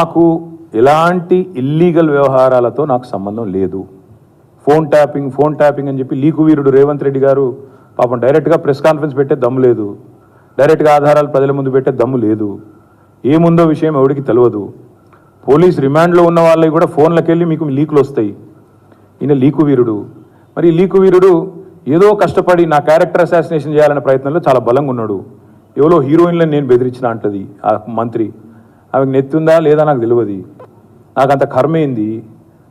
నాకు ఎలాంటి ఇల్లీగల్ వ్యవహారాలతో నాకు సంబంధం లేదు. ఫోన్ ట్యాపింగ్ అని చెప్పి లీకు వీరుడు రేవంత్ రెడ్డి గారు పాపం డైరెక్ట్గా ప్రెస్ కాన్ఫరెన్స్ పెట్టే దమ్ము లేదు, డైరెక్ట్గా ఆధారాలు ప్రజల ముందు పెట్టే దమ్ము లేదు, ఏముందో విషయం ఎవరికి తెలియదు. పోలీస్ రిమాండ్లో ఉన్న వాళ్ళకి కూడా ఫోన్లకు వెళ్ళి మీకు లీకులు వస్తాయి. ఈయన లీకు వీరుడు. మరి లీకు వీరుడు ఏదో కష్టపడి నా క్యారెక్టర్ అసాసినేషన్ చేయాలనే ప్రయత్నంలో చాలా బలంగా ఉన్నాడు. ఎవరో హీరోయిన్లను నేను బెదిరించిన అంటది ఆ మంత్రి. ఆమెకు నెత్తుందా లేదా నాకు తెలియదు. నాకు అంత కర్మ ఏంది,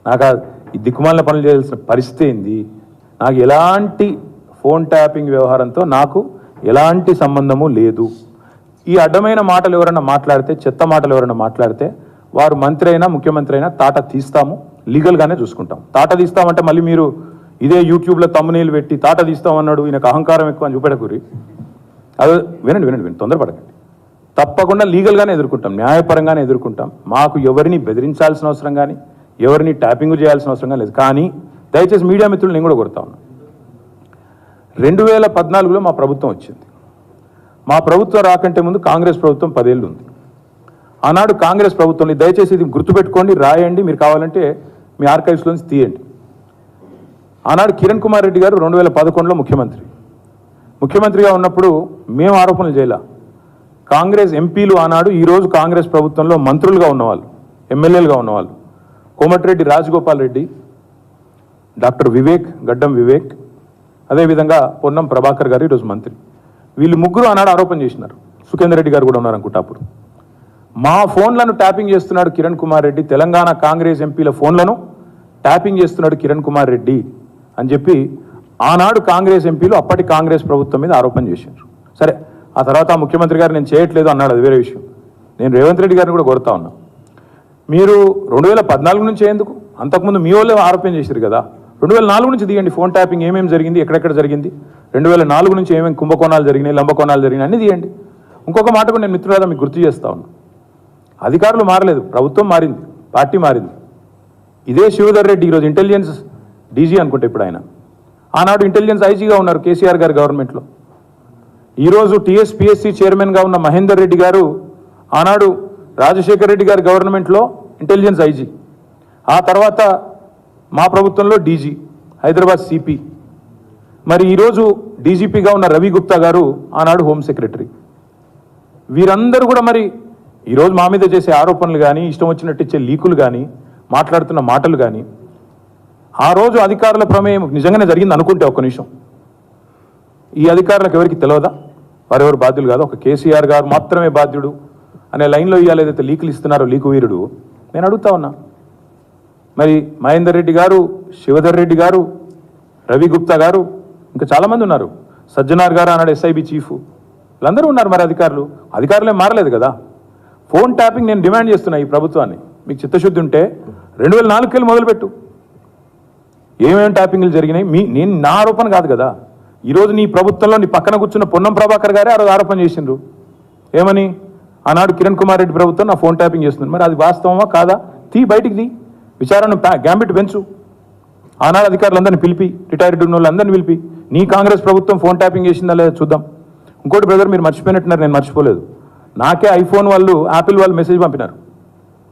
నాకు ఈ దిక్కుమాలిన పనులు చేయాల్సిన పరిస్థితి ఏంది, నాకు ఎలాంటి ఫోన్ ట్యాపింగ్ వ్యవహారంతో నాకు ఎలాంటి సంబంధము లేదు. ఈ అడ్డమైన మాటలు ఎవరైనా మాట్లాడితే, చెత్త మాటలు ఎవరైనా మాట్లాడితే వారు మంత్రి అయినా ముఖ్యమంత్రి అయినా తాట తీస్తాము, లీగల్గానే చూసుకుంటాం. తాట తీస్తామంటే మళ్ళీ మీరు ఇదే యూట్యూబ్లో తమ్మునీళ్ళు పెట్టి తాట తీస్తామన్నాడు ఈయనకు అహంకారం ఎక్కువ అని చూపెడకూరి. అది వినండి, తొందరపడకండి. తప్పకుండా లీగల్గానే ఎదుర్కొంటాం, న్యాయపరంగానే ఎదుర్కొంటాం. మాకు ఎవరిని బెదిరించాల్సిన అవసరం కానీ ఎవరిని ట్యాపింగ్ చేయాల్సిన అవసరం కానీ లేదు. కానీ దయచేసి మీడియా మిత్రులు నేను కూడా కొడతా ఉన్నా. 2014లో మా ప్రభుత్వం వచ్చింది. మా ప్రభుత్వం రాకంటే ముందు కాంగ్రెస్ ప్రభుత్వం 10 ఏళ్ళు ఉంది. ఆనాడు కాంగ్రెస్ ప్రభుత్వంలో దయచేసి ఇది గుర్తుపెట్టుకోండి, రాయండి, మీరు కావాలంటే మీ ఆర్కైవ్స్లోంచి తీయండి. ఆనాడు కిరణ్ కుమార్ రెడ్డి గారు 2011లో ముఖ్యమంత్రిగా ఉన్నప్పుడు మేము ఆరోపణలు చేయాల. కాంగ్రెస్ ఎంపీలు ఆనాడు ఈరోజు కాంగ్రెస్ ప్రభుత్వంలో మంత్రులుగా ఉన్నవాళ్ళు, ఎమ్మెల్యేలుగా ఉన్నవాళ్ళు కోమటిరెడ్డి రాజగోపాల్ రెడ్డి, డాక్టర్ గడ్డం వివేక్, అదేవిధంగా పొన్నం ప్రభాకర్ గారు ఈరోజు మంత్రి. వీళ్ళు ముగ్గురు ఆనాడు ఆరోపణ చేసినారు. సుఖేందర్ రెడ్డి గారు కూడా ఉన్నారనుకుంటా. అప్పుడు మా ఫోన్లను ట్యాపింగ్ చేస్తున్నాడు కిరణ్ కుమార్ రెడ్డి, తెలంగాణ కాంగ్రెస్ ఎంపీల ఫోన్లను ట్యాపింగ్ చేస్తున్నాడు కిరణ్ కుమార్ రెడ్డి అని చెప్పి ఆనాడు కాంగ్రెస్ ఎంపీలు అప్పటి కాంగ్రెస్ ప్రభుత్వం మీద ఆరోపణ చేశారు. సరే, ఆ తర్వాత ముఖ్యమంత్రి గారు నేను చేయట్లేదు అన్నాడు, అది వేరే విషయం. నేను రేవంత్ రెడ్డి గారిని కూడా కోరుతా ఉన్నా, మీరు 2014 నుంచి ఎందుకు, అంతకుముందు మీ వాళ్ళే ఆరోపణ చేశారు కదా, 2004 నుంచి తీయండి. ఫోన్ ట్యాపింగ్ ఏమేమి జరిగింది, ఎక్కడెక్కడ జరిగింది, 2004 నుంచి ఏమేమి కుంభకోణాలు జరిగినాయి, లంబకోణాలు జరిగినాయి అన్నీ తీయండి. ఇంకొక మాట కూడా నేను మిత్రులారా మీకు గుర్తు చేస్తా ఉన్నా, అధికారులు మారలేదు, ప్రభుత్వం మారింది, పార్టీ మారింది. ఇదే శివధర్ రెడ్డి ఈరోజు ఇంటెలిజెన్స్ డీజీ అనుకుంటే ఇప్పుడు ఆయన, ఆనాడు ఇంటెలిజెన్స్ ఐజీగా ఉన్నారు కేసీఆర్ గారి గవర్నమెంట్లో. ఈరోజు టీఎస్పీఎస్సీ చైర్మన్గా ఉన్న మహేందర్ రెడ్డి గారు ఆనాడు రాజశేఖర్ రెడ్డి గారి గవర్నమెంట్లో ఇంటెలిజెన్స్ ఐజీ, ఆ తర్వాత మా ప్రభుత్వంలో డీజీ, హైదరాబాద్ సిపి. మరి ఈరోజు డీజీపీగా ఉన్న రవి గుప్తా గారు ఆనాడు హోమ్ సెక్రటరీ. వీరందరూ కూడా మరి ఈరోజు మా మీద చేసే ఆరోపణలు కానీ, ఇష్టం వచ్చినట్టు ఇచ్చే లీకులు కానీ, మాట్లాడుతున్న మాటలు కానీ, ఆ రోజు అధికారుల ప్రమేయం నిజంగానే జరిగింది అనుకుంటే ఒక్క నిమిషం, ఈ అధికారులకు ఎవరికి తెలియదా, వారెవరు బాధ్యులు కాదు, ఒక కేసీఆర్ గారు మాత్రమే బాధ్యుడు అనే లైన్లో ఇవాళ ఏదైతే లీకులు ఇస్తున్నారో లీకు వీరుడు, నేను అడుగుతా ఉన్నా. మరి మహేందర్ రెడ్డి గారు, శివధర్ రెడ్డి గారు, రవి గుప్తా గారు, ఇంకా చాలామంది ఉన్నారు, సజ్జనార్ గారు అన్నాడు ఎస్ఐబి చీఫ్, వీళ్ళందరూ ఉన్నారు. మరి అధికారులే మారలేదు కదా. ఫోన్ ట్యాపింగ్ నేను డిమాండ్ చేస్తున్నా ఈ ప్రభుత్వాన్ని, మీకు చిత్తశుద్ధి ఉంటే 2004 వెళ్ళి మొదలుపెట్టు, ఏమేమి ట్యాపింగ్లు జరిగినాయి. నేను నా ఆరోపణ కాదు కదా. ఈరోజు నీ ప్రభుత్వంలో నీ పక్కన కూర్చున్న పొన్నం ప్రభాకర్ గారే ఆ రోజు ఆరోపణ చేసిండ్రు. ఏమని, ఆనాడు కిరణ్ కుమార్ రెడ్డి ప్రభుత్వం నా ఫోన్ ట్యాపింగ్ చేస్తుంది. మరి అది వాస్తవమా కాదా, బయటికి తీ, విచారణ గ్యాంబిట్ పెంచు. ఆనాడు అధికారులందరినీ పిలిపి, రిటైర్డ్ ఉన్న వాళ్ళందరినీ పిలిపి, నీ కాంగ్రెస్ ప్రభుత్వం ఫోన్ ట్యాపింగ్ చేసిందా లేదా చూద్దాం. ఇంకోటి బ్రదర్, మీరు మర్చిపోయినట్టున్నారు, నేను మర్చిపోలేదు. నాకే ఐఫోన్ వాళ్ళు, యాపిల్ వాళ్ళు మెసేజ్ పంపినారు,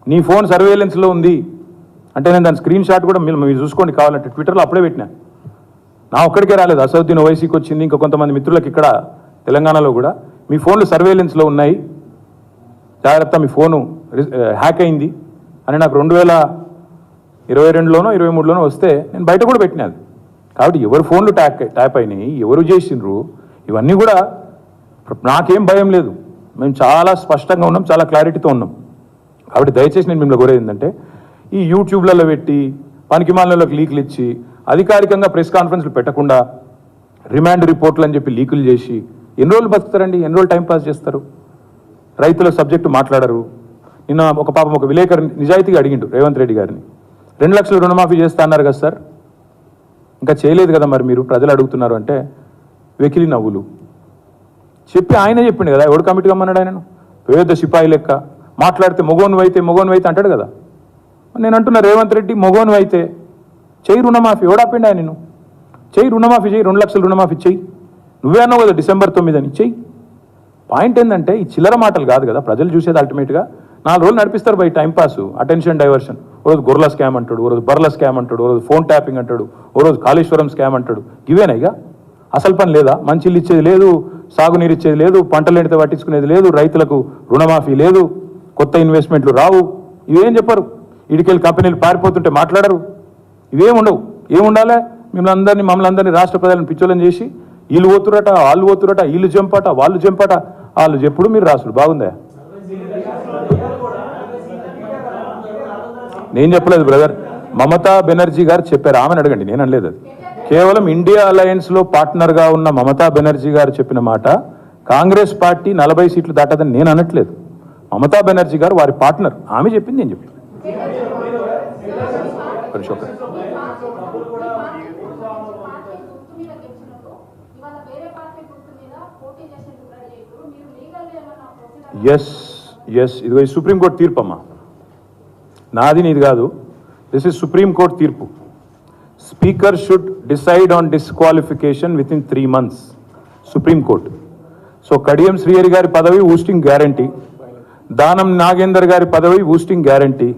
నీ ఫోన్ సర్వేలెన్స్లో ఉంది అంటే. నేను దాని స్క్రీన్ షాట్ కూడా మీరు చూసుకోండి కావాలంటే, ట్విట్టర్లో అప్పుడే పెట్టినా. నా ఒక్కడికే రాలేదు, అసదుద్దీన్ ఓవైసీకి వచ్చింది, ఇంకా కొంతమంది మిత్రులకు ఇక్కడ తెలంగాణలో కూడా, మీ ఫోన్లు సర్వేలెన్స్లో ఉన్నాయి, జాగ్రత్త, మీ ఫోను హ్యాక్ అయింది అని నాకు 2022లోనో 2023లోనో వస్తే నేను బయట కూడా పెట్టినది. కాబట్టి ఎవరు ఫోన్లు ట్యాప్ అయినాయి, ఎవరు చేసిండ్రు, ఇవన్నీ కూడా నాకేం భయం లేదు. మేము చాలా స్పష్టంగా ఉన్నాం, చాలా క్లారిటీతో ఉన్నాం. కాబట్టి దయచేసి నేను మిమ్మల్ని కోరేది ఏంటంటే, ఈ యూట్యూబ్లలో పెట్టి పనికిమాలినలోకి లీకులు ఇచ్చి అధికారికంగా ప్రెస్ కాన్ఫరెన్స్లు పెట్టకుండా రిమాండ్ రిపోర్ట్లు అని చెప్పి లీకులు చేసి ఎన్ని రోజులు బతుకుతారండి, ఎన్ని రోజులు టైంపాస్ చేస్తారు. రైతుల సబ్జెక్టు మాట్లాడరు. నిన్న ఒక పాపం ఒక విలేకరు నిజాయితీగా అడిగిండు రేవంత్ రెడ్డి గారిని, 2 లక్షలు రుణమాఫీ చేస్తా అన్నారు కదా సార్, ఇంకా చేయలేదు కదా మరి మీరు, ప్రజలు అడుగుతున్నారు అంటే వెకిలి నవ్వులు చెప్పి ఆయన చెప్పిండు కదా, ఎవడు కమిటీ కమ్మన్నాడు ఆయనను, పేద సిపాయి లెక్క మాట్లాడితే మొగోను అయితే అంటాడు కదా. నేను అంటున్నా, రేవంత్ రెడ్డి మొగోను అయితే చెయ్యి రుణమాఫీ, ఎవడాపిండి ఆయన నిన్ను, చెయ్యి రుణమాఫీ, చెయ్యి 2 లక్షలు రుణమాఫీ చెయ్యి, నువ్వే అన్నావు కదా December 9 అని చెయ్యి. పాయింట్ ఏంటంటే ఈ చిల్లర మాటలు కాదు కదా ప్రజలు చూసేది. అల్టిమేట్గా 4 రోజులు నడిపిస్తారు బై టైంపాస్, అటెన్షన్ డైవర్షన్. ఓ రోజు గొర్రెల స్కామ్ అంటాడు, ఓ రోజు బర్రెల స్కామ్ అంటాడు, ఓ రోజు ఫోన్ ట్యాపింగ్ అంటాడు, ఓ రోజు కాళేశ్వరం స్కామ్ అంటాడు. ఇవేనా ఇక అసలు పని లేదా? మంచి ఇల్లు ఇచ్చేది లేదు, సాగునీరు ఇచ్చేది లేదు, పంటలు ఎండితే పట్టించుకునేది లేదు, రైతులకు రుణమాఫీ లేదు, కొత్త ఇన్వెస్ట్మెంట్లు రావు. ఇవేం చెప్పరు. ఇడికెళ్ళి కంపెనీలు పారిపోతుంటే మాట్లాడరు. ఇవేం ఉండవు. ఏముండాలి? మమ్మల్ని అందరినీ రాష్ట్ర ప్రజలను పిచ్చోళ్ళని చేసి వీళ్ళు పోతురట, వాళ్ళు పోతురట, వీళ్ళు జంపట, వాళ్ళు జంపట, వాళ్ళు చెప్పుడు మీరు రాసుడు. బాగుందా? నేను చెప్పలేదు బ్రదర్, మమతా బెనర్జీ గారు చెప్పారు. ఆమెను అడగండి, నేను అనలేదు. అది కేవలం ఇండియా అలయన్స్లో పార్ట్నర్గా ఉన్న మమతా బెనర్జీ గారు చెప్పిన మాట. కాంగ్రెస్ పార్టీ 40 సీట్లు దాటదని నేను అనట్లేదు. మమతా బెనర్జీ గారు వారి పార్ట్నర్, ఆమె చెప్పింది నేను చెప్పింది. ఎస్ ఇదిగో ఈ సుప్రీంకోర్టు తీర్పు అమ్మా, నాది నీది కాదు. దిస్ ఇస్ సుప్రీంకోర్టు తీర్పు. Speaker should decide on disqualification with in 3 months. Supreme court. So Kadiyam Srihari గారి పదవి ఊస్టింగ్ గ్యారంటీ, దానం నాగేందర్ గారి పదవి ఊస్టింగ్ గ్యారంటీ.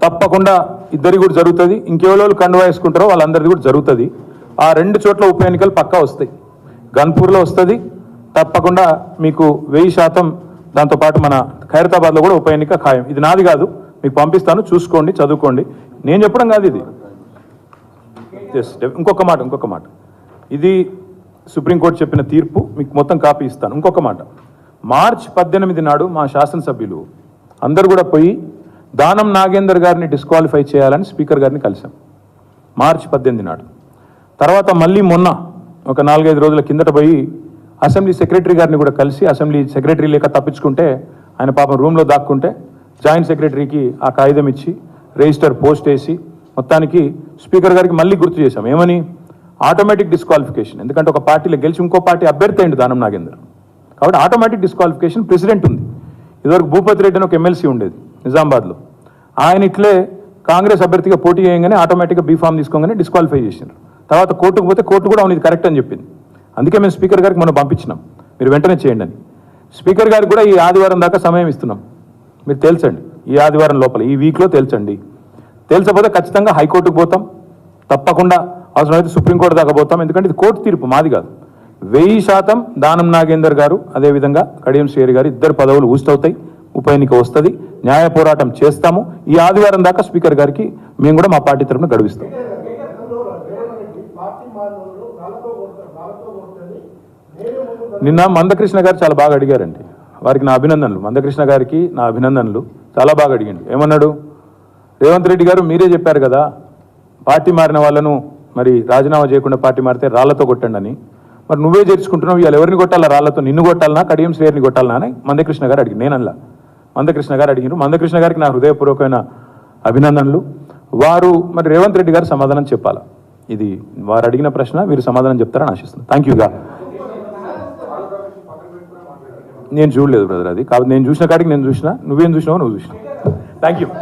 తప్పకుండా ఇద్దరి కూడా జరుగుతుంది. ఇంకెవరో కండువా వేసుకుంటారో వాళ్ళందరిది కూడా జరుగుతుంది. ఆ 2 చోట్ల ఉప ఎన్నికలు పక్కా వస్తాయి. గన్పూర్లో వస్తుంది తప్పకుండా మీకు 1000%. దాంతోపాటు మన ఖైరతాబాద్లో కూడా ఉప ఎన్నిక ఖాయం. ఇది నాది కాదు, మీకు పంపిస్తాను, చూసుకోండి, చదువుకోండి. నేను చెప్పడం కాదు ఇది. ఇంకొక మాట, ఇది సుప్రీంకోర్టు చెప్పిన తీర్పు, మీకు మొత్తం కాపీ ఇస్తాను. ఇంకొక మాట, March 18 నాడు మా శాసనసభ్యులు అందరూ కూడా పోయి దానం నాగేందర్ గారిని డిస్క్వాలిఫై చేయాలని స్పీకర్ గారిని కలిసాం. March 18 నాడు. తర్వాత మళ్ళీ మొన్న ఒక 4-5 రోజుల కిందట పోయి అసెంబ్లీ సెక్రటరీ గారిని కూడా కలిసి, అసెంబ్లీ సెక్రటరీ లేక తప్పించుకుంటే ఆయన పాపం రూమ్లో దాక్కుంటే జాయింట్ సెక్రటరీకి ఆ కాగితం ఇచ్చి రిజిస్టర్ పోస్ట్ వేసి మొత్తానికి స్పీకర్ గారికి మళ్ళీ గుర్తు చేశాం. ఏమని? Automatic disqualification. ఎందుకంటే ఒక పార్టీలో గెలిచి ఇంకో పార్టీ అభ్యర్థి అయింది దానం నాగేందర్, కాబట్టి ఆటోమేటిక్ డిస్క్వాలిఫికేషన్ ప్రెసిడెంట్ ఉంది. ఇదివరకు భూపతి రెడ్డి అని ఒక ఎమ్మెల్సీ ఉండేది నిజామాబాద్లో, ఆయన ఇట్లే కాంగ్రెస్ అభ్యర్థిగా పోటీ చేయగానే ఆటోమేటిక్గా బీఫామ్ తీసుకోగానే డిస్క్వాలిఫై చేసినారు. తర్వాత కోర్టుకు పోతే కోర్టు కూడా అవును ఇది కరెక్ట్ అని చెప్పింది. అందుకే మేము స్పీకర్ గారికి మనం పంపించినాం, మీరు వెంటనే చేయండి అని. స్పీకర్ గారికి కూడా ఈ ఆదివారం దాకా సమయం ఇస్తున్నాం, మీరు తేల్చండి. ఈ ఆదివారం లోపల, ఈ వీక్లో తేల్చండి. తేల్చకపోతే ఖచ్చితంగా హైకోర్టుకు పోతాం, తప్పకుండా అవసరమైతే సుప్రీంకోర్టు దాకా పోతాం. ఎందుకంటే ఇది కోర్టు తీర్పు, మాది కాదు. 1000% దానం నాగేందర్ గారు, అదేవిధంగా కడియం శ్రీహరి గారు ఇద్దరు పదవులు ఊస్తవుతాయి. ఉప ఎన్నిక వస్తుంది, న్యాయ పోరాటం చేస్తాము. ఈ ఆదివారం దాకా స్పీకర్ గారికి మేము కూడా మా పార్టీ తరఫున గడువిస్తాం. నిన్న మందకృష్ణ గారు చాలా బాగా అడిగారండి, వారికి నా అభినందనలు. మందకృష్ణ గారికి నా అభినందనలు. చాలా బాగా అడిగింది. ఏమన్నాడు? రేవంత్ రెడ్డి గారు మీరే చెప్పారు కదా, పార్టీ మారిన వాళ్ళను మరి రాజీనామా చేయకుండా పార్టీ మారితే రాళ్లతో కొట్టండి అని. మరి నువ్వే చేర్చుకుంటున్నావు, ఇవాళ ఎవరిని కొట్టాలా? రాళ్లతో నిన్ను కొట్టాలనా, కడియం శ్రీహరిని కొట్టాలనా అని మందకృష్ణ గారు అడిగి, నేనల్లా మందకృష్ణ గారు అడిగినారు. మందకృష్ణ గారికి నా హృదయపూర్వకమైన అభినందనలు. వారు మరి రేవంత్ రెడ్డి గారు సమాధానం చెప్పాలా? ఇది వారు అడిగిన ప్రశ్న, మీరు సమాధానం చెప్తారని ఆశిస్తున్నాను. థ్యాంక్ యూగా. నేను చూడలేదు బ్రదర్ అది, కాబట్టి నేను చూసిన కాడికి నేను చూసిన, నువ్వేం చూసినావో నువ్వు చూసినావు. Thank you.